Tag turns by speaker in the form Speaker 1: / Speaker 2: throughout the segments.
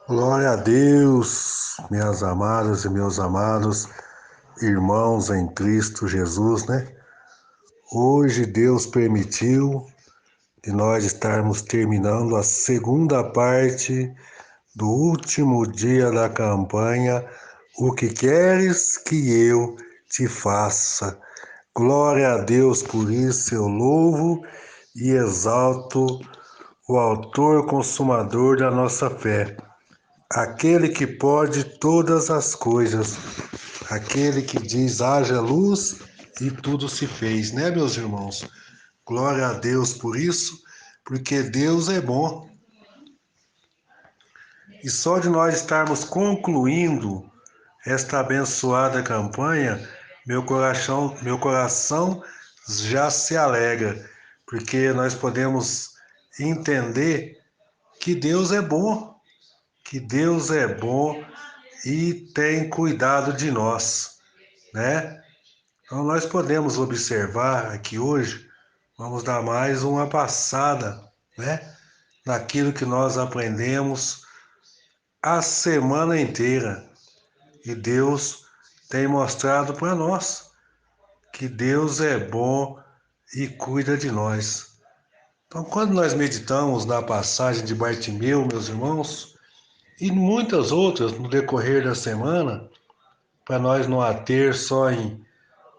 Speaker 1: Glória a Deus, minhas amadas e meus amados irmãos em Cristo Jesus, né? Hoje Deus permitiu de nós estarmos terminando a segunda parte do último dia da campanha O que queres que eu te faça? Glória a Deus por isso, eu louvo e exalto o autor consumador da nossa fé. Aquele que pode todas as coisas, aquele que diz haja luz e tudo se fez, né, meus irmãos? Glória a Deus por isso, porque Deus é bom. E só de nós estarmos concluindo esta abençoada campanha, meu coração já se alegra, porque nós podemos entender que Deus é bom, que Deus é bom e tem cuidado de nós, né? Então nós podemos observar aqui hoje, vamos dar mais uma passada, né? Naquilo que nós aprendemos a semana inteira. E Deus tem mostrado para nós que Deus é bom e cuida de nós. Então, quando nós meditamos na passagem de Bartimeu, meus irmãos, e muitas outras no decorrer da semana, para nós não ater só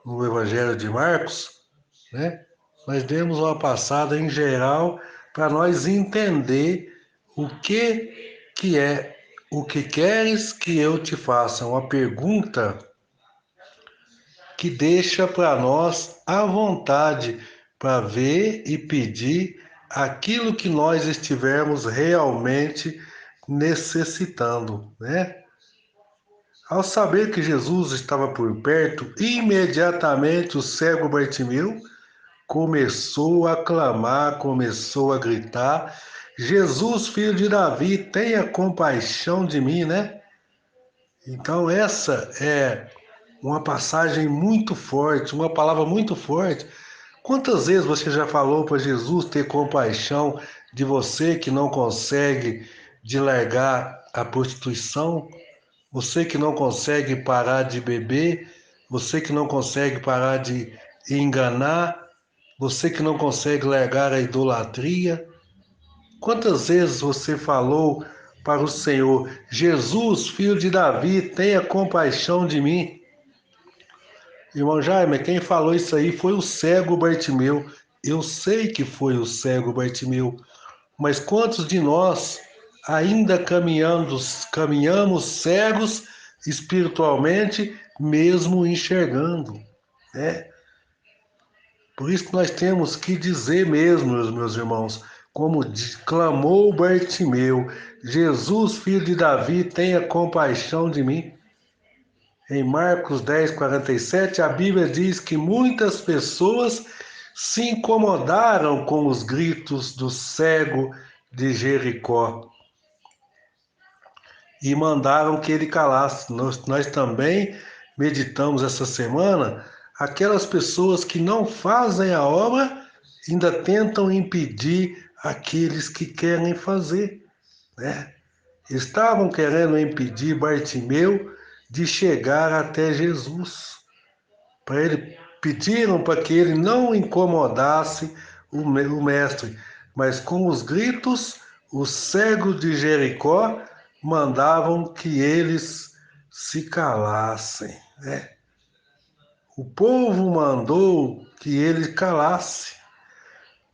Speaker 1: no Evangelho de Marcos, né? Nós demos uma passada em geral para nós entender o que é o que queres que eu te faça, uma pergunta que deixa para nós a vontade para ver e pedir aquilo que nós estivermos realmente necessitando, né? Ao saber que Jesus estava por perto, imediatamente o cego Bartimeu começou a clamar, começou a gritar: Jesus, filho de Davi, tenha compaixão de mim, né? Então, essa é uma passagem muito forte, uma palavra muito forte. Quantas vezes você já falou para Jesus ter compaixão de você que não consegue de largar a prostituição? Você que não consegue parar de beber, você que não consegue parar de enganar, você que não consegue largar a idolatria. Quantas vezes você falou para o Senhor: Jesus, filho de Davi, tenha compaixão de mim? Irmão Jaime, quem falou isso aí foi o cego Bartimeu. Eu sei que foi o cego Bartimeu, mas quantos de nós ainda caminhamos cegos espiritualmente, mesmo enxergando, né? Por isso que nós temos que dizer mesmo, meus irmãos, como clamou Bartimeu: Jesus, filho de Davi, tenha compaixão de mim. Em Marcos 10:47, a Bíblia diz que muitas pessoas se incomodaram com os gritos do cego de Jericó e mandaram que ele calasse. Nós também meditamos essa semana aquelas pessoas que não fazem a obra, ainda tentam impedir aqueles que querem fazer, né? Estavam querendo impedir Bartimeu de chegar até Jesus. Pediram para que ele não incomodasse o mestre, mas com os gritos, os cegos de Jericó mandavam que eles se calassem, né? O povo mandou que ele calasse,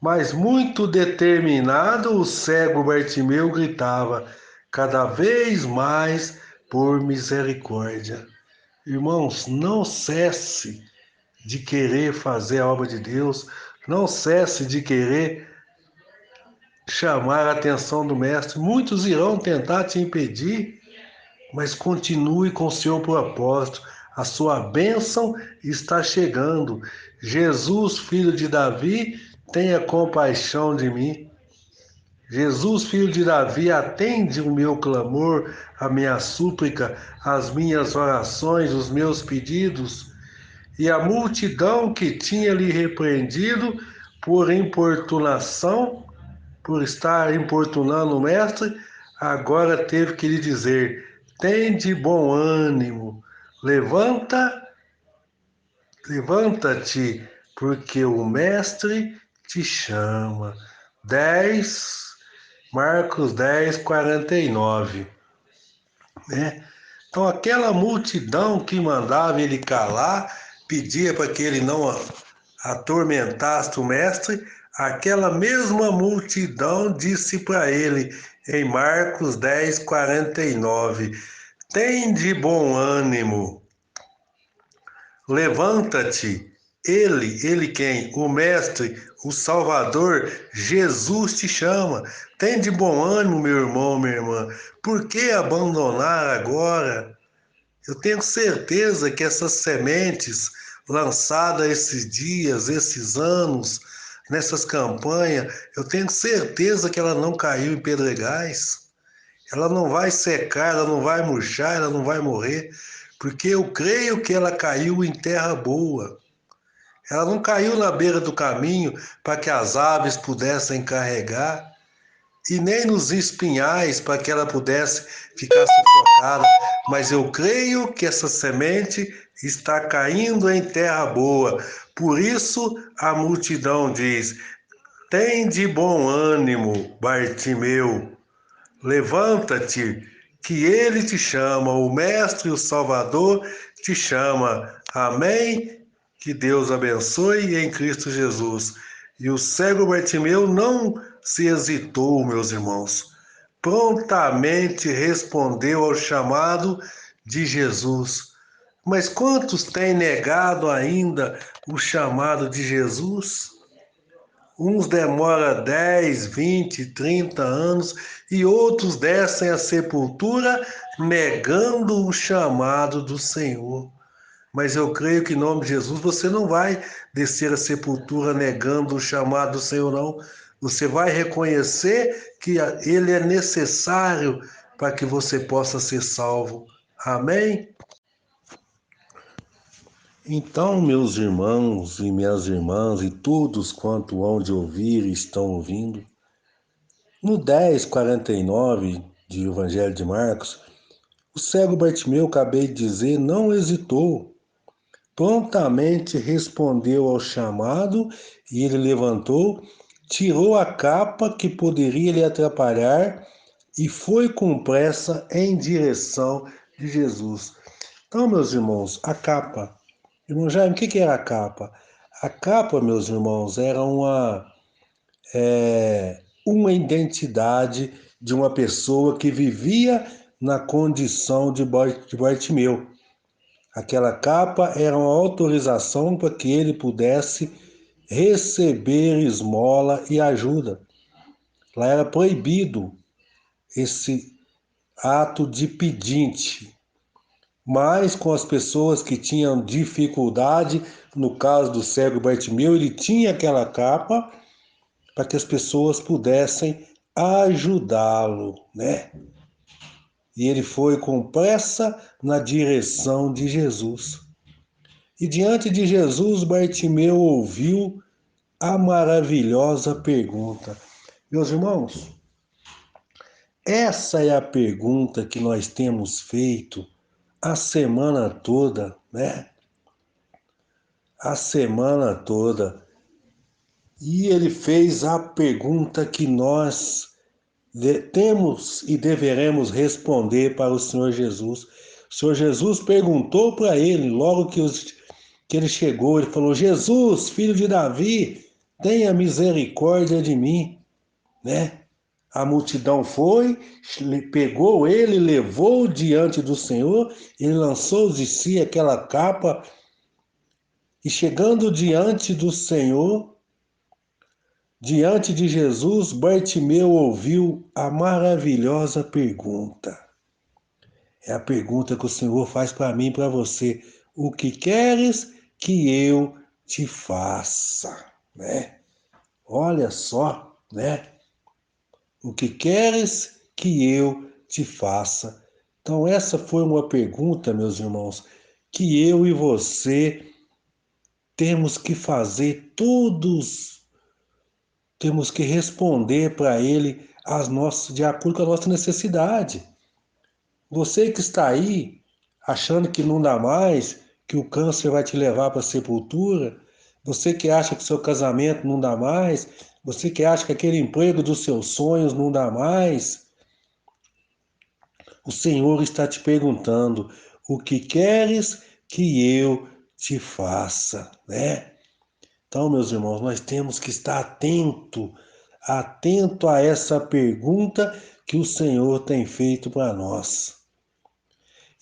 Speaker 1: mas muito determinado, o cego Bartimeu gritava cada vez mais por misericórdia. Irmãos, não cesse de querer fazer a obra de Deus, não cesse de querer chamar a atenção do Mestre. Muitos irão tentar te impedir, mas continue com o seu propósito. A sua bênção está chegando. Jesus, filho de Davi, tenha compaixão de mim. Jesus, filho de Davi, atende o meu clamor, a minha súplica, as minhas orações, os meus pedidos. E a multidão que tinha lhe repreendido por importunação, por estar importunando o mestre, agora teve que lhe dizer: tende bom ânimo, levanta-te, porque o Mestre te chama. 10, Marcos 10:49, né? Então, aquela multidão que mandava ele calar, pedia para que ele não atormentasse o mestre, aquela mesma multidão disse para ele, em Marcos 10:49, tem de bom ânimo, levanta-te. Ele quem? O Mestre, o Salvador, Jesus te chama. Tem de bom ânimo, meu irmão, minha irmã. Por que abandonar agora? Eu tenho certeza que essas sementes lançadas esses dias, esses anos, nessas campanhas, eu tenho certeza que ela não caiu em pedregais. Ela não vai secar, ela não vai murchar, ela não vai morrer, porque eu creio que ela caiu em terra boa. Ela não caiu na beira do caminho para que as aves pudessem carregar, e nem nos espinhais para que ela pudesse ficar sufocada, mas eu creio que essa semente está caindo em terra boa. Por isso a multidão diz: tem de bom ânimo, Bartimeu, levanta-te, que ele te chama, o Mestre, o Salvador te chama. Amém? Que Deus abençoe em Cristo Jesus. E o cego Bartimeu não se hesitou, meus irmãos. Prontamente respondeu ao chamado de Jesus. Mas quantos têm negado ainda o chamado de Jesus? Uns demoram 10, 20, 30 anos e outros descem à sepultura negando o chamado do Senhor. Mas eu creio que em nome de Jesus você não vai descer à sepultura negando o chamado do Senhor, não. Você vai reconhecer que ele é necessário para que você possa ser salvo. Amém? Então, meus irmãos e minhas irmãs e todos quanto hão de ouvir e estão ouvindo, no 10:49 de Evangelho de Marcos, o cego Bartimeu, acabei de dizer, não hesitou. Prontamente respondeu ao chamado e ele levantou, tirou a capa que poderia lhe atrapalhar e foi com pressa em direção de Jesus. Então, meus irmãos, a capa. Irmão Jaime, o que era a capa? A capa, meus irmãos, era uma identidade de uma pessoa que vivia na condição de Bartimeu. Aquela capa era uma autorização para que ele pudesse receber esmola e ajuda. Lá era proibido esse ato de pedinte, mas com as pessoas que tinham dificuldade, no caso do cego Bartimeu, ele tinha aquela capa para que as pessoas pudessem ajudá-lo, né? E ele foi com pressa na direção de Jesus. E diante de Jesus, Bartimeu ouviu a maravilhosa pergunta. Meus irmãos, essa é a pergunta que nós temos feito a semana toda, né? A semana toda. E ele fez a pergunta que nós temos e deveremos responder para o Senhor Jesus. O Senhor Jesus perguntou para ele, logo que ele chegou, ele falou: Jesus, filho de Davi, tenha misericórdia de mim, né? A multidão foi, pegou ele, levou diante do Senhor, ele lançou de si aquela capa e chegando diante do Senhor, diante de Jesus, Bartimeu ouviu a maravilhosa pergunta. É a pergunta que o Senhor faz para mim e para você. O que queres que eu te faça? Né? Olha só, né? O que queres que eu te faça? Então essa foi uma pergunta, meus irmãos, que eu e você temos que fazer todos. Temos que responder para ele de acordo com a nossa necessidade. Você que está aí achando que não dá mais, que o câncer vai te levar para a sepultura, você que acha que seu casamento não dá mais, você que acha que aquele emprego dos seus sonhos não dá mais, o Senhor está te perguntando: o que queres que eu te faça, né? Então, meus irmãos, nós temos que estar atento a essa pergunta que o Senhor tem feito para nós.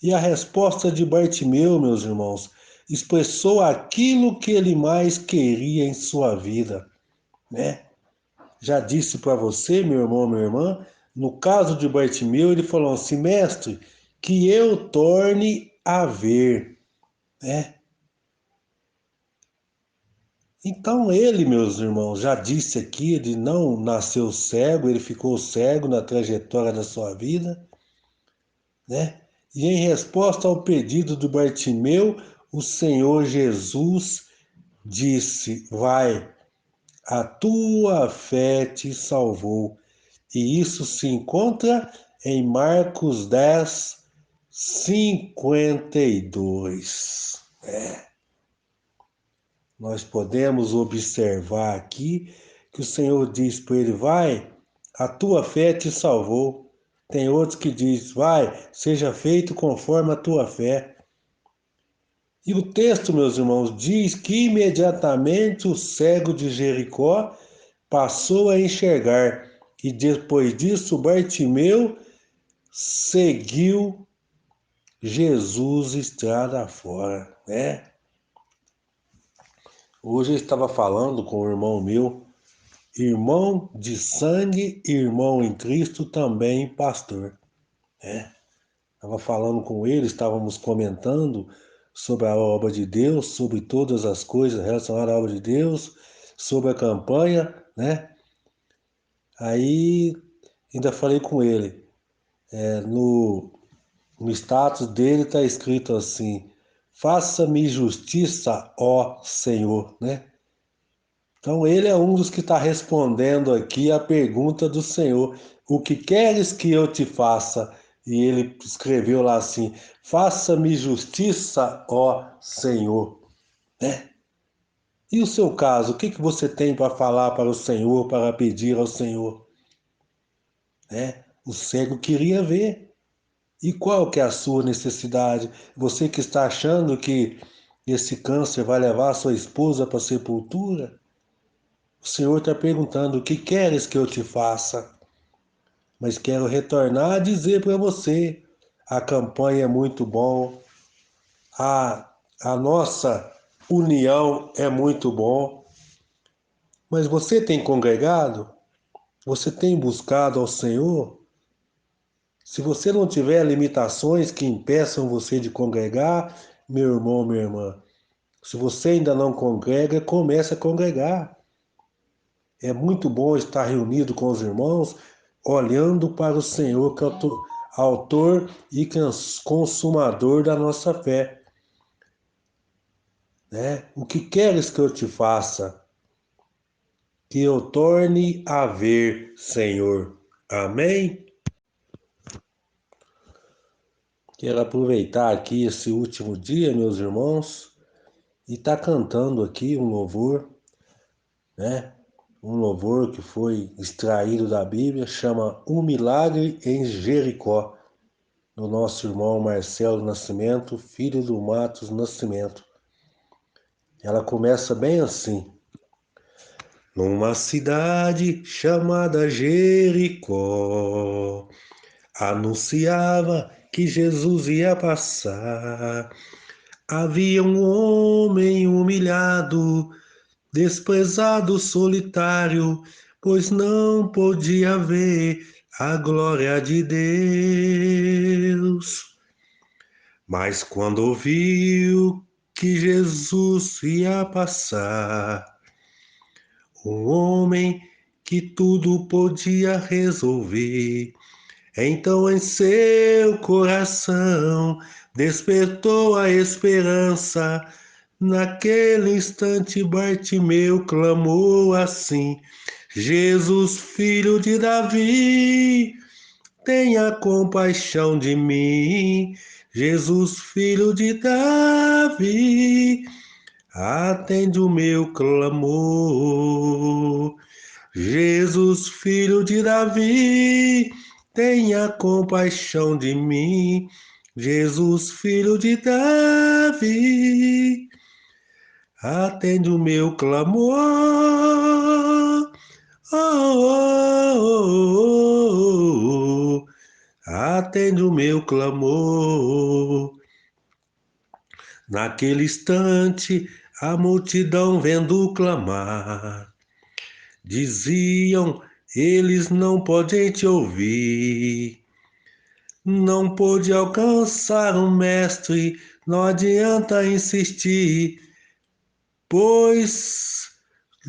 Speaker 1: E a resposta de Bartimeu, meus irmãos, expressou aquilo que ele mais queria em sua vida, né? Já disse para você, meu irmão, minha irmã, no caso de Bartimeu, ele falou assim: mestre, que eu torne a ver, né? Então ele, meus irmãos, já disse aqui, ele não nasceu cego, ele ficou cego na trajetória da sua vida, né? E em resposta ao pedido do Bartimeu, o Senhor Jesus disse: vai, a tua fé te salvou. E isso se encontra em Marcos 10, 52. Nós podemos observar aqui que o Senhor diz para ele: vai, a tua fé te salvou. Tem outros que diz: vai, seja feito conforme a tua fé. E o texto, meus irmãos, diz que imediatamente o cego de Jericó passou a enxergar. E depois disso, Bartimeu seguiu Jesus estrada fora, né? Hoje eu estava falando com um irmão meu, irmão de sangue, irmão em Cristo, também pastor, né? Estava falando com ele, estávamos comentando sobre a obra de Deus, sobre todas as coisas relacionadas à obra de Deus, sobre a campanha, né? Aí ainda falei com ele, no status dele está escrito assim: faça-me justiça, ó Senhor, né? Então ele é um dos que está respondendo aqui a pergunta do Senhor: o que queres que eu te faça? E ele escreveu lá assim: faça-me justiça, ó Senhor, né? E o seu caso, o que que você tem para falar para o Senhor, para pedir ao Senhor, né? O cego queria ver. E qual que é a sua necessidade? Você que está achando que esse câncer vai levar a sua esposa para a sepultura? O Senhor está perguntando: o que queres que eu te faça? Mas quero retornar a dizer para você: a campanha é muito bom, a nossa união é muito bom, mas você tem congregado? Você tem buscado ao Senhor? Se você não tiver limitações que impeçam você de congregar, meu irmão, minha irmã, se você ainda não congrega, comece a congregar. É muito bom estar reunido com os irmãos, olhando para o Senhor, que é o autor e consumador da nossa fé, né? O que queres que eu te faça? Que eu torne a ver, Senhor. Amém? Quero aproveitar aqui esse último dia, meus irmãos, e estar cantando aqui um louvor, né? Um louvor que foi extraído da Bíblia, chama Um Milagre em Jericó, do nosso irmão Marcelo Nascimento, filho do Matos Nascimento. Ela começa bem assim: numa cidade chamada Jericó, anunciava que Jesus ia passar. Havia um homem humilhado, desprezado, solitário, pois não podia ver a glória de Deus. Mas quando ouviu que Jesus ia passar, um homem que tudo podia resolver, então em seu coração despertou a esperança. Naquele instante Bartimeu clamou assim: Jesus, filho de Davi, tenha compaixão de mim. Jesus, filho de Davi, atende o meu clamor. Jesus, filho de Davi, tenha compaixão de mim. Jesus, filho de Davi, atende o meu clamor. Oh, atende o meu clamor. Naquele instante, a multidão vendo clamar, diziam, eles não podem te ouvir. Não pôde alcançar o mestre, não adianta insistir, pois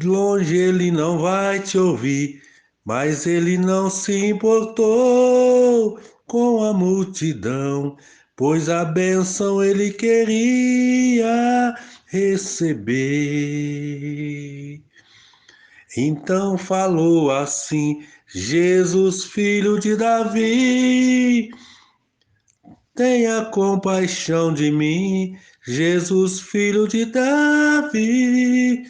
Speaker 1: longe ele não vai te ouvir. Mas ele não se importou com a multidão, pois a bênção ele queria receber. Então falou assim: Jesus, filho de Davi, tenha compaixão de mim. Jesus, filho de Davi,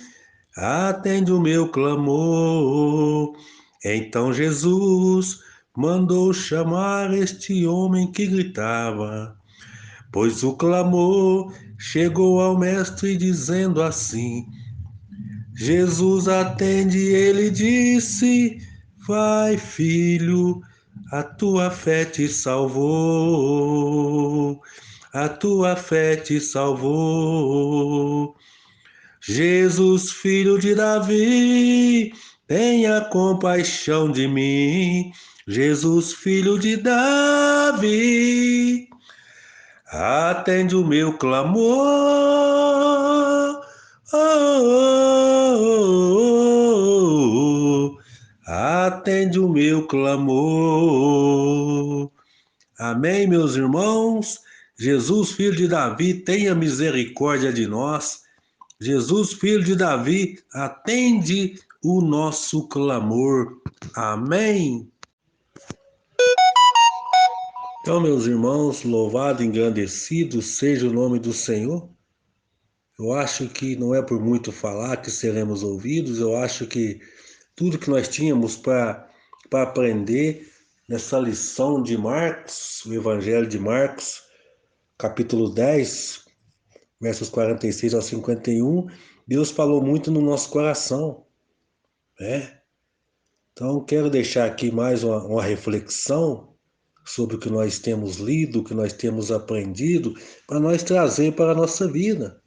Speaker 1: atende o meu clamor. Então Jesus mandou chamar este homem que gritava, pois o clamor chegou ao mestre dizendo assim: Jesus atende, ele disse, vai filho, a tua fé te salvou, a tua fé te salvou. Jesus, filho de Davi, tenha compaixão de mim. Jesus, filho de Davi, atende o meu clamor. Atende o meu clamor. Amém, meus irmãos? Jesus, filho de Davi, tenha misericórdia de nós. Jesus, filho de Davi, atende o nosso clamor. Amém. Então, meus irmãos, louvado e engrandecido seja o nome do Senhor. Eu acho que não é por muito falar que seremos ouvidos, eu acho que tudo que nós tínhamos para aprender nessa lição de Marcos, o Evangelho de Marcos, capítulo 10, versos 46 ao 51, Deus falou muito no nosso coração, né? Então, quero deixar aqui mais uma reflexão sobre o que nós temos lido, o que nós temos aprendido, para nós trazer para a nossa vida.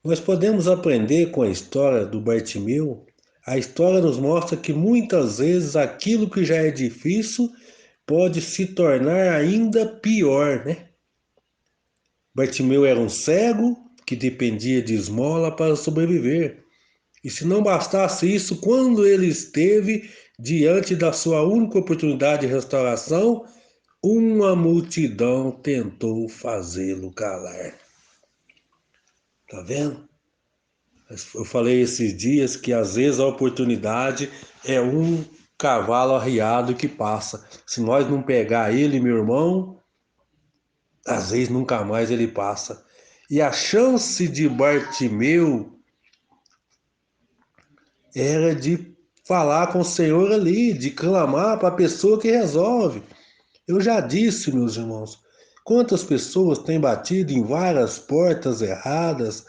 Speaker 1: Nós podemos aprender com a história do Bartimeu. A história nos mostra que muitas vezes aquilo que já é difícil pode se tornar ainda pior, né? Bartimeu era um cego que dependia de esmola para sobreviver. E se não bastasse isso, quando ele esteve diante da sua única oportunidade de restauração, uma multidão tentou fazê-lo calar. Tá vendo? Eu falei esses dias que às vezes a oportunidade é um cavalo arriado que passa. Se nós não pegar ele, meu irmão, às vezes nunca mais ele passa. E a chance de Bartimeu era de falar com o Senhor ali, de clamar para a pessoa que resolve. Eu já disse, meus irmãos, quantas pessoas têm batido em várias portas erradas,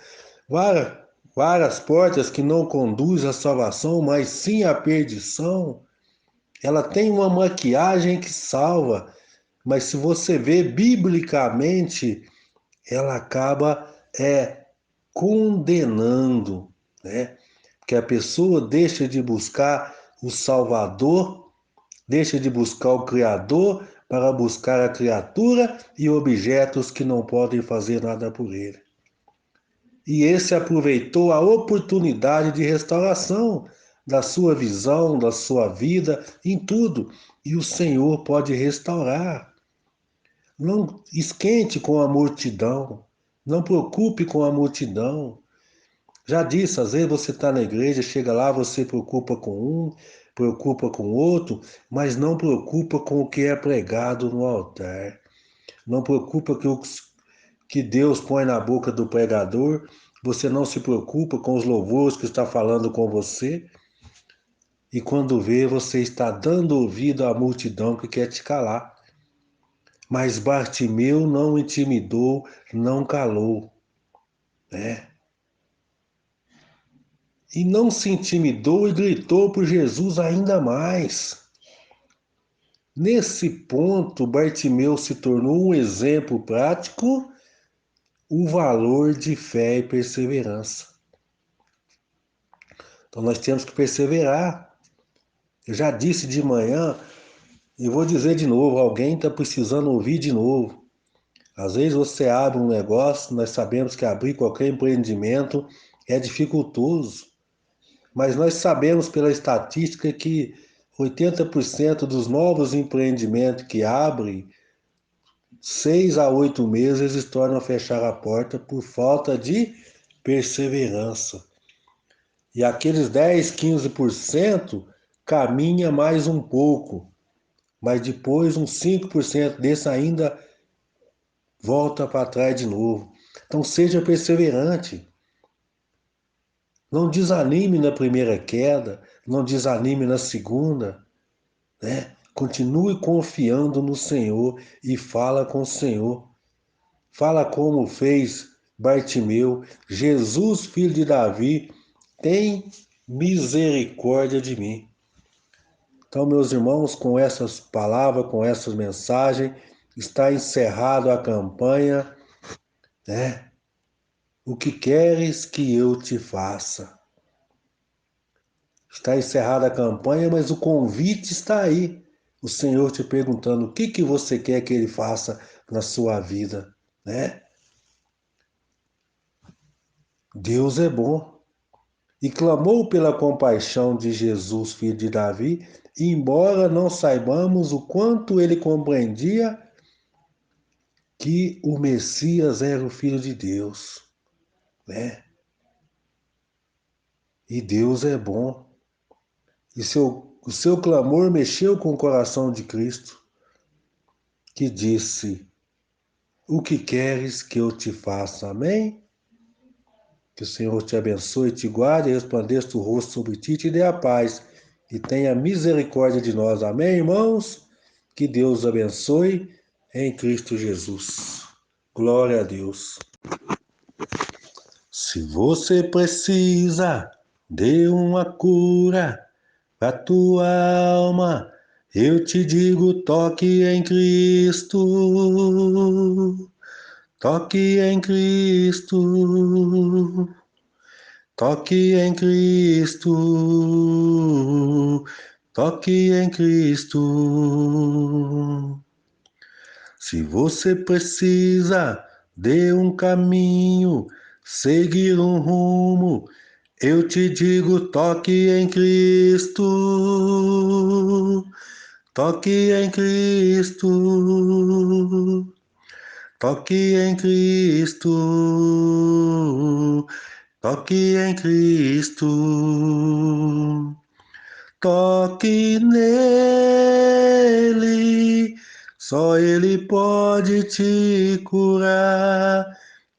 Speaker 1: várias portas que não conduzem à salvação, mas sim à perdição. Ela tem uma maquiagem que salva, mas se você vê biblicamente, ela acaba condenando, né? Que a pessoa deixa de buscar o Salvador, deixa de buscar o Criador para buscar a criatura e objetos que não podem fazer nada por ele. E esse aproveitou a oportunidade de restauração da sua visão, da sua vida, em tudo. E o Senhor pode restaurar. Não esquente com a multidão, não preocupe com a multidão. Já disse, às vezes você está na igreja, chega lá, você preocupa com um, preocupa com outro, mas não preocupa com o que é pregado no altar. Não preocupa que Deus põe na boca do pregador. Você não se preocupa com os louvores que está falando com você. E quando vê, você está dando ouvido à multidão que quer te calar. Mas Bartimeu não intimidou, não calou, né? E não se intimidou e gritou por Jesus ainda mais. Nesse ponto, Bartimeu se tornou um exemplo prático, o valor de fé e perseverança. Então nós temos que perseverar. Eu já disse de manhã e vou dizer de novo, alguém está precisando ouvir de novo. Às vezes você abre um negócio, nós sabemos que abrir qualquer empreendimento é dificultoso, mas nós sabemos pela estatística que 80% dos novos empreendimentos que abrem, 6 a 8 meses eles tornam a fechar a porta por falta de perseverança. E aqueles 10, 15% caminha mais um pouco, mas depois uns 5% desse ainda volta para trás de novo. Então seja perseverante. Não desanime na primeira queda, não desanime na segunda, né? Continue confiando no Senhor e fala com o Senhor. Fala como fez Bartimeu: Jesus, filho de Davi, tem misericórdia de mim. Então, meus irmãos, com essas palavras, com essas mensagens, está encerrado a campanha, né? O que queres que eu te faça? Está encerrada a campanha, mas o convite está aí. O Senhor te perguntando o que você quer que Ele faça na sua vida, né? Deus é bom. E clamou pela compaixão de Jesus, filho de Davi, embora não saibamos o quanto ele compreendia que o Messias era o Filho de Deus, né? E Deus é bom. E o seu clamor mexeu com o coração de Cristo, que disse: o que queres que eu te faça? Amém? Que o Senhor te abençoe, te guarde, resplandeça o rosto sobre ti e te dê a paz. E tenha misericórdia de nós. Amém, irmãos? Que Deus abençoe em Cristo Jesus. Glória a Deus. Se você precisa de uma cura para tua alma, eu te digo, toque em Cristo. Toque em Cristo. Toque em Cristo. Toque em Cristo. Se você precisa de um caminho, seguir um rumo, eu te digo, toque em Cristo. Toque em Cristo. Toque em Cristo. Toque em Cristo. Toque nele, só ele pode te curar.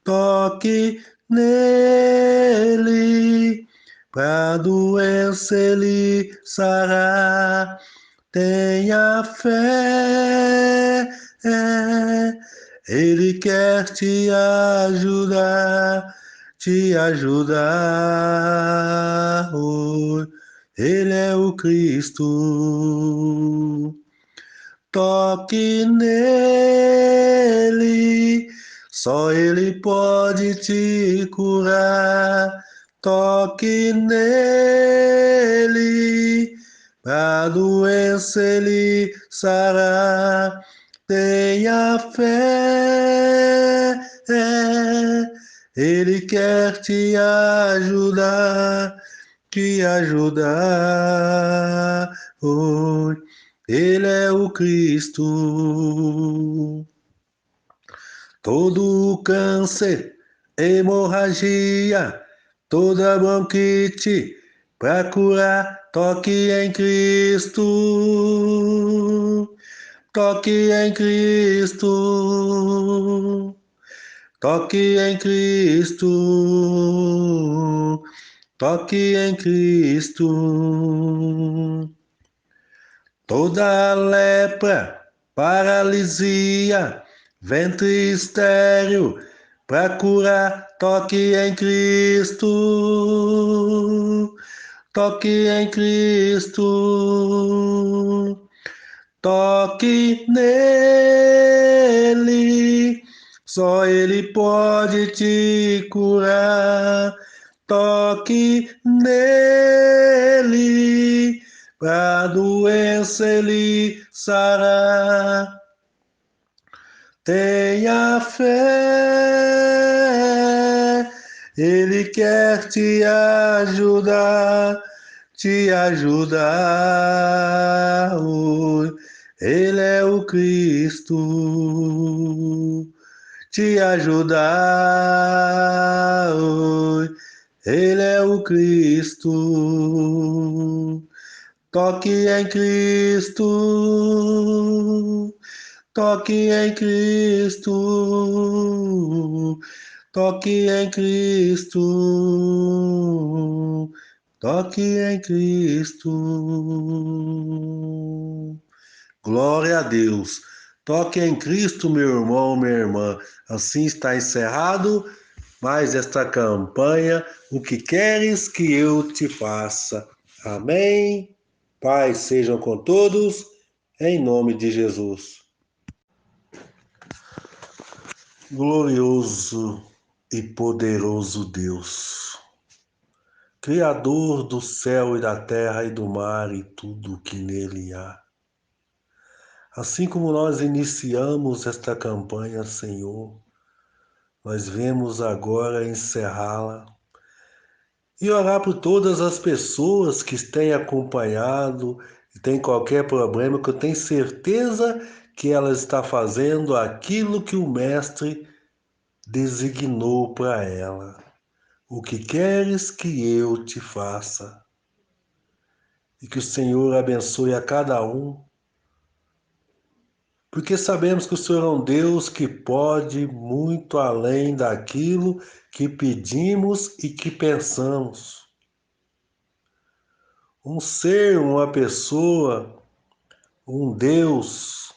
Speaker 1: Toque nele, pra doença ele sarar. Tenha fé, ele quer te ajudar, te ajudar. Ele é o Cristo. Toque nele, só ele pode te curar. Toque nele, pra doença ele sarar. Tenha fé, ele quer te ajudar, te ajudar. Oh, ele é o Cristo. Todo câncer, hemorragia, toda bronquite, pra curar, toque em Cristo. Toque em Cristo. Toque em Cristo. Toque em Cristo. Toda lepra, paralisia, ventre estéril, para curar, toque em Cristo. Toque em Cristo. Toque nele, só ele pode te curar. Toque nele, pra doença ele sarar. Tenha fé, ele quer te ajudar, te ajudar. Ele é o Cristo, te ajudar. Ele é o Cristo. Toque em Cristo. Toque em Cristo. Toque em Cristo. Toque em Cristo. Glória a Deus. Toque em Cristo, meu irmão, minha irmã. Assim está encerrado mais esta campanha. O que queres que eu te faça? Amém. Paz sejam com todos, em nome de Jesus. Glorioso e poderoso Deus, Criador do céu e da terra e do mar e tudo que nele há. Assim como nós iniciamos esta campanha, Senhor, nós vemos agora encerrá-la e orar por todas as pessoas que têm acompanhado e têm qualquer problema, que eu tenho certeza que ela está fazendo aquilo que o Mestre designou para ela. O que queres que eu te faça? E que o Senhor abençoe a cada um, porque sabemos que o Senhor é um Deus que pode muito além daquilo que pedimos e que pensamos. Um ser, uma pessoa, um Deus,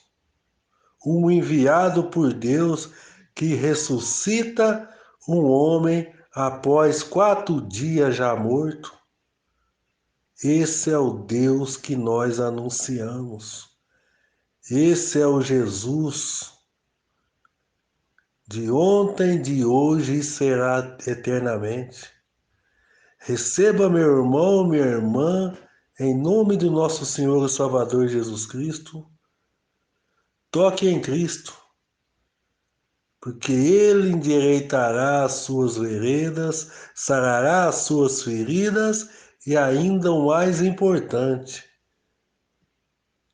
Speaker 1: um enviado por Deus que ressuscita um homem após 4 dias já morto. Esse é o Deus que nós anunciamos. Esse é o Jesus de ontem, de hoje e será eternamente. Receba, meu irmão, minha irmã, em nome do nosso Senhor e Salvador Jesus Cristo. Toque em Cristo, porque Ele endireitará as suas veredas, sarará as suas feridas e, ainda o mais importante,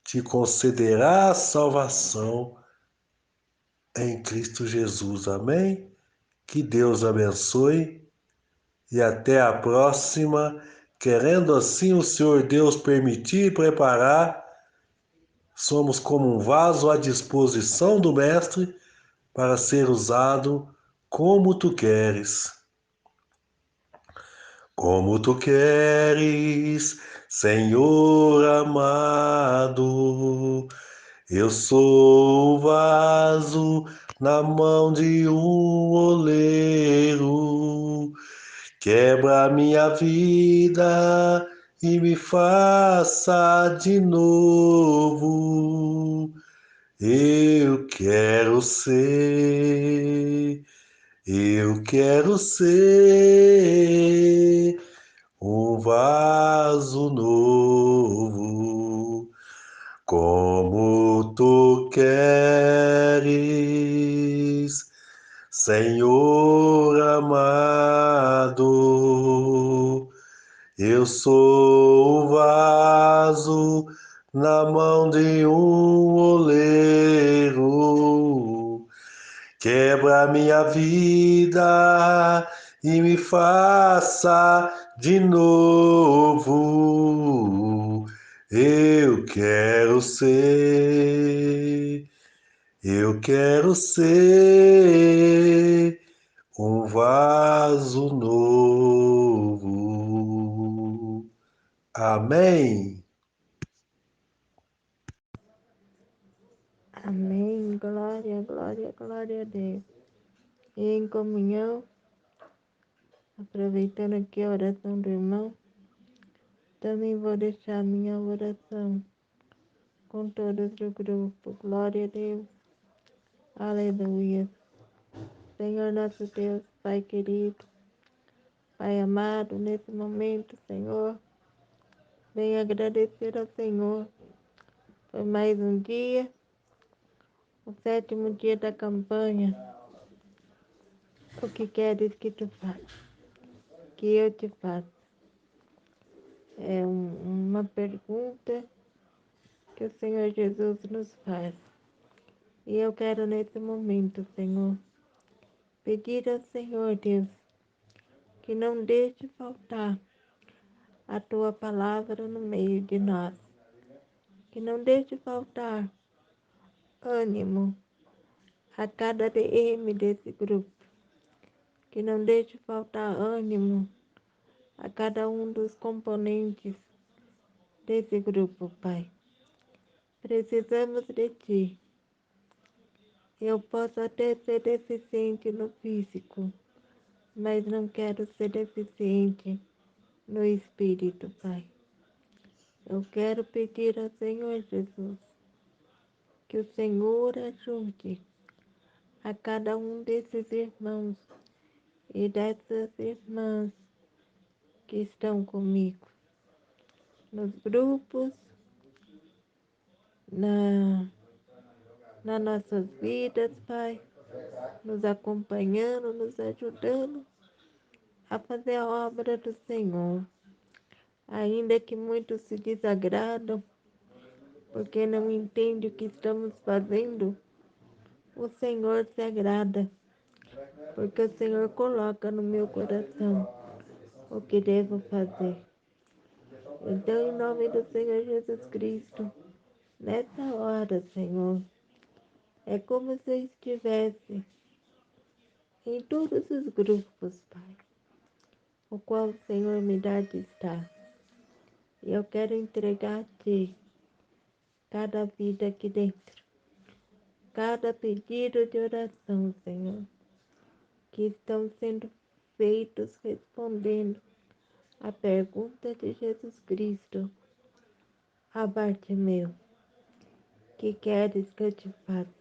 Speaker 1: te concederá a salvação em Cristo Jesus. Amém? Que Deus abençoe e até a próxima. Querendo assim o Senhor Deus permitir e preparar, somos como um vaso à disposição do Mestre para ser usado como tu queres. Como tu queres, Senhor amado, eu sou o vaso na mão de um oleiro. Quebra a minha vida e me faça de novo. Eu quero ser um vaso novo, como tu queres, Senhor amado. Eu sou o vaso na mão de um oleiro. Quebra minha vida e me faça de novo. Eu quero ser um vaso novo. Amém.
Speaker 2: Amém. Glória, glória, glória a Deus. E em comunhão, aproveitando aqui a oração do irmão, também vou deixar a minha oração com todos do grupo. Glória a Deus. Aleluia. Senhor nosso Deus, Pai querido, Pai amado, nesse momento, Senhor, venho agradecer ao Senhor por mais um dia, o 7º dia da campanha. O que queres que tu faças? Que eu te faça? É uma pergunta que o Senhor Jesus nos faz. E eu quero nesse momento, Senhor, pedir ao Senhor Deus que não deixe faltar a tua palavra no meio de nós, que não deixe faltar ânimo a cada DM desse grupo, que não deixe faltar ânimo a cada um dos componentes desse grupo, Pai. Precisamos de Ti. Eu posso até ser deficiente no físico, mas não quero ser deficiente no espírito, Pai. Eu quero pedir ao Senhor Jesus que o Senhor ajude a cada um desses irmãos e dessas irmãs que estão comigo nos grupos, nas nossas vidas, Pai, nos acompanhando, nos ajudando a fazer a obra do Senhor. Ainda que muitos se desagradam, porque não entendem o que estamos fazendo, o Senhor se agrada, porque o Senhor coloca no meu coração o que devo fazer. Então, em nome do Senhor Jesus Cristo, nessa hora, Senhor, é como se eu estivesse em todos os grupos, Pai, o qual o Senhor me dá de estar. E eu quero entregar a Ti cada vida aqui dentro, cada pedido de oração, Senhor, que estão sendo feitos respondendo a pergunta de Jesus Cristo a Bartimeu: que queres que eu te faça?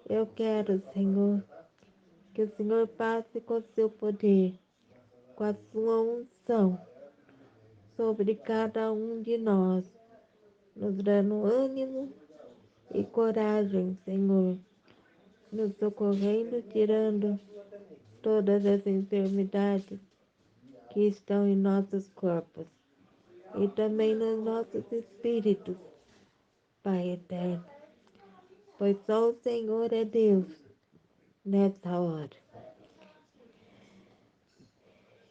Speaker 2: Eu quero, Senhor, que o Senhor passe com seu poder, com a sua unção sobre cada um de nós, nos dando ânimo e coragem, Senhor, nos socorrendo, tirando todas as enfermidades que estão em nossos corpos e também nos nossos espíritos, Pai eterno, pois só o Senhor é Deus nessa hora.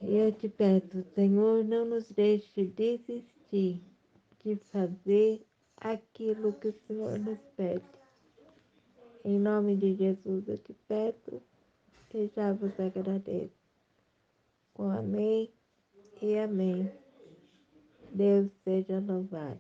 Speaker 2: E eu te peço, Senhor, não nos deixe desistir de fazer aquilo que o Senhor nos pede. Em nome de Jesus eu te peço e já vos agradeço. Com amém e amém. Deus seja louvado.